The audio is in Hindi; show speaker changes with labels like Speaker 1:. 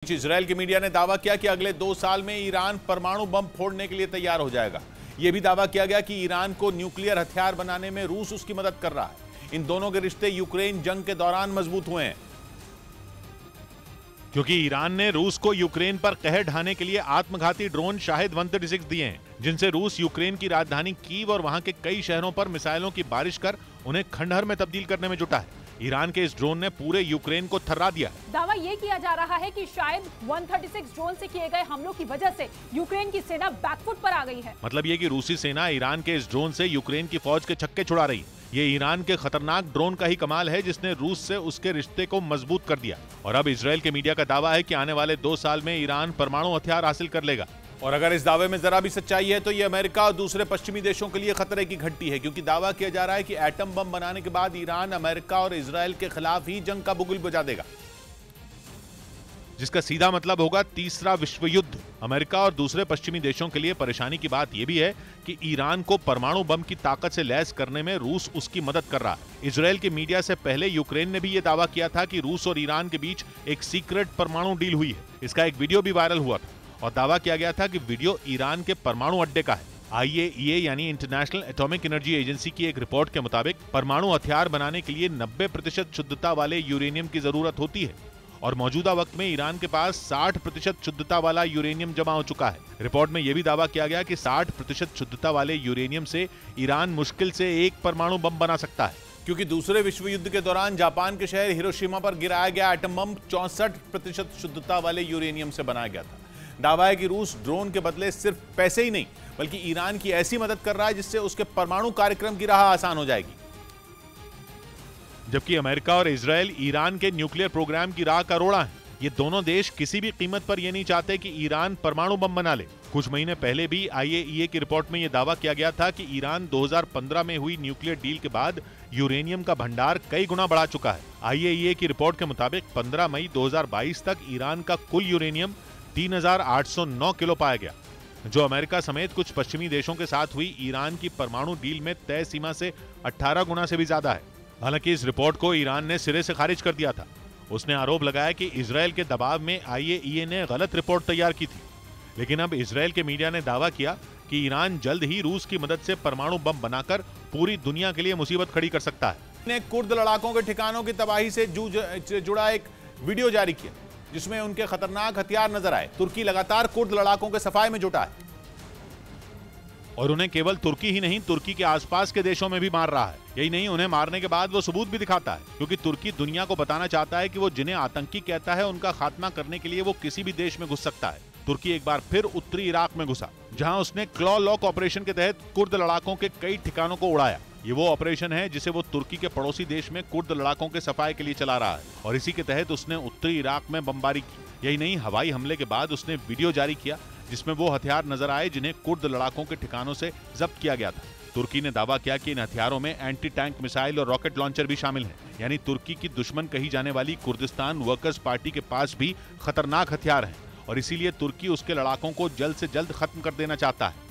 Speaker 1: इजरायल की मीडिया ने दावा किया कि अगले 2 साल में ईरान परमाणु बम फोड़ने के लिए तैयार हो जाएगा। यह भी दावा किया गया कि ईरान को न्यूक्लियर हथियार बनाने में रूस उसकी मदद कर रहा है। इन दोनों के रिश्ते यूक्रेन जंग के दौरान मजबूत हुए हैं,
Speaker 2: क्योंकि ईरान ने रूस को यूक्रेन पर कहर ढाने के लिए आत्मघाती ड्रोन शाहिद 136 दिए हैं, जिनसे रूस यूक्रेन की राजधानी कीव और वहां के कई शहरों पर मिसाइलों की बारिश कर उन्हें खंडहर में तब्दील करने में जुटा है। ईरान के इस ड्रोन ने पूरे यूक्रेन को थर्रा दिया है।
Speaker 3: दावा ये किया जा रहा है कि शायद 136 ड्रोन से किए गए हमलों की वजह से यूक्रेन की सेना बैकफुट पर आ गई है।
Speaker 2: मतलब ये कि रूसी सेना ईरान के इस ड्रोन से यूक्रेन की फौज के छक्के छुड़ा रही है। ये ईरान के खतरनाक ड्रोन का ही कमाल है, जिसने रूस से उसके रिश्ते को मजबूत कर दिया। और अब इजरायल के मीडिया का दावा है कि आने वाले 2 साल में ईरान परमाणु हथियार हासिल कर लेगा।
Speaker 1: और अगर इस दावे में जरा भी सच्चाई है तो यह अमेरिका और दूसरे पश्चिमी देशों के लिए खतरे की घंटी है, क्योंकि दावा किया जा रहा है कि एटम बम बनाने के बाद ईरान अमेरिका और इजरायल के खिलाफ ही जंग का बुगुल बजा देगा,
Speaker 2: जिसका सीधा मतलब होगा तीसरा विश्व युद्ध। अमेरिका और दूसरे पश्चिमी देशों के लिए परेशानी की बात यह भी है कि ईरान को परमाणु बम की ताकत से लैस करने में रूस उसकी मदद कर रहा है। इजरायल के मीडिया से पहले यूक्रेन ने भी यह दावा किया था कि रूस और ईरान के बीच एक सीक्रेट परमाणु डील हुई है। इसका एक वीडियो भी वायरल हुआ था और दावा किया गया था कि वीडियो ईरान के परमाणु अड्डे का है। IAEA यानी इंटरनेशनल एटॉमिक एनर्जी एजेंसी की एक रिपोर्ट के मुताबिक परमाणु हथियार बनाने के लिए 90% शुद्धता वाले यूरेनियम की जरूरत होती है और मौजूदा वक्त में ईरान के पास 60% शुद्धता वाला यूरेनियम जमा हो चुका है। रिपोर्ट में यह भी दावा किया गया कि 60% शुद्धता वाले यूरेनियम से ईरान मुश्किल से एक परमाणु बम बना सकता है,
Speaker 1: क्योंकि दूसरे विश्व युद्ध के दौरान जापान के शहर हिरोशिमा पर गिराया गया एटम बम 64% शुद्धता वाले यूरेनियम से बनाया गया था। दावा है कि रूस ड्रोन के बदले सिर्फ पैसे ही नहीं बल्कि ईरान की ऐसी मदद कर रहा है जिससे उसके परमाणु कार्यक्रम की राह आसान हो जाएगी।
Speaker 2: जबकि अमेरिका और इजरायल ईरान के न्यूक्लियर प्रोग्राम की राह का रोड़ा है। ये दोनों देश किसी भी कीमत पर यह नहीं चाहते कि ईरान परमाणु बम बना ले। कुछ महीने पहले भी IAEA की रिपोर्ट में यह दावा किया गया था कि ईरान 2015 में हुई न्यूक्लियर डील के बाद यूरेनियम का भंडार कई गुना बढ़ा चुका है। IAEA की रिपोर्ट के मुताबिक 15 मई 2022 तक ईरान का कुल यूरेनियम 3809 किलो पाया गया, जो अमेरिका समेत कुछ पश्चिमी देशों के साथ हुई ईरान की परमाणु डील में तय सीमा से 18 गुना से भी ज्यादा है। हालांकि इस रिपोर्ट को ईरान ने सिरे से खारिज कर दिया था। उसने आरोप लगाया कि इजरायल के दबाव में IAEA ने गलत रिपोर्ट तैयार की थी। लेकिन अब इजरायल के मीडिया ने दावा किया कि ईरान जल्द ही रूस की मदद से परमाणु बम बनाकर पूरी दुनिया के लिए मुसीबत खड़ी कर सकता है।
Speaker 1: ने कुर्द लड़ाकों के ठिकानों की तबाही से जुड़ा एक वीडियो जारी किया जिसमें उनके खतरनाक हथियार नजर आए। तुर्की लगातार कुर्द लड़ाकों के सफाई में जुटा है
Speaker 2: और उन्हें केवल तुर्की ही नहीं, तुर्की के आसपास के देशों में भी मार रहा है। यही नहीं, उन्हें मारने के बाद वो सबूत भी दिखाता है, क्योंकि तुर्की दुनिया को बताना चाहता है कि वो जिन्हें आतंकी कहता है उनका खात्मा करने के लिए वो किसी भी देश में घुस सकता है। तुर्की एक बार फिर उत्तरी इराक में घुसा, जहां उसने क्लॉ लॉक ऑपरेशन के तहत कुर्द लड़ाकों के कई ठिकानों को उड़ाया। ये वो ऑपरेशन है जिसे वो तुर्की के पड़ोसी देश में कुर्द लड़ाकों के सफाई के लिए चला रहा है और इसी के तहत उसने उत्तरी इराक में बमबारी की। यही नहीं, हवाई हमले के बाद उसने वीडियो जारी किया जिसमें वो हथियार नजर आए जिन्हें कुर्द लड़ाकों के ठिकानों से जब्त किया गया था। तुर्की ने दावा किया कि इन हथियारों में एंटी टैंक मिसाइल और रॉकेट लॉन्चर भी शामिल हैं। यानी तुर्की की दुश्मन कही जाने वाली कुर्दिस्तान वर्कर्स पार्टी के पास भी खतरनाक हथियार हैं और इसीलिए तुर्की उसके लड़ाकों को जल्द से जल्द खत्म कर देना चाहता है।